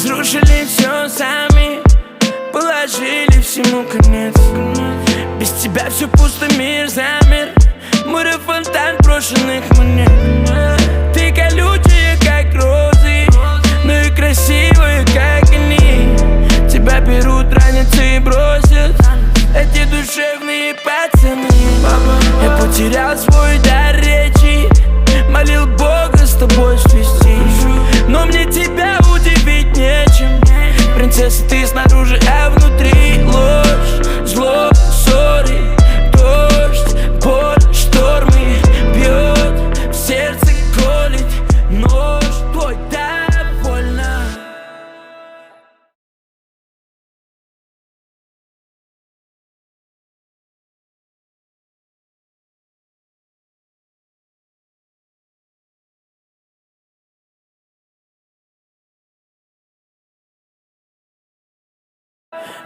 разрушили все сами, положили всему конец. Без тебя все пусто, мир замер. Море фонтан брошенных монет. Ты колючая, как розы, но и красивая, как они. Тебя берут, ранятся и бросят эти душевные пацаны. Я потерял свой дар речи, молил Бога с тобой свестись, но мне тебя удивить нечем. Принцесса, ты снаружи, а внутри ложь, зло, ссоры, дождь, боль, штормы. Бьет в сердце, колет нож твой, так больно.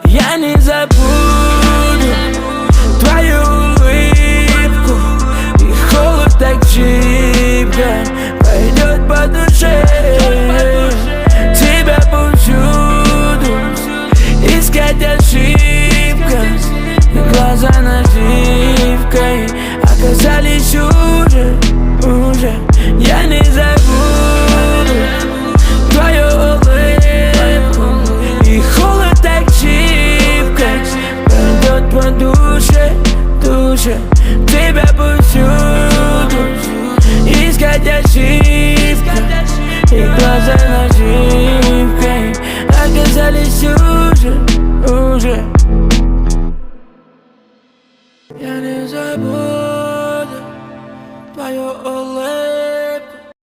Я не забуду твою улыбку, и холод так чипко пойдет по душе. Тебя повсюду искать ошибка, и глаза наживкой оказались уже. Я не забуду твою улыбку, и холод так чипко пойдет по душе. Тебя повсюду искать ошибка, и глаза наживкой оказались уже. Я не забуду твою улыбку.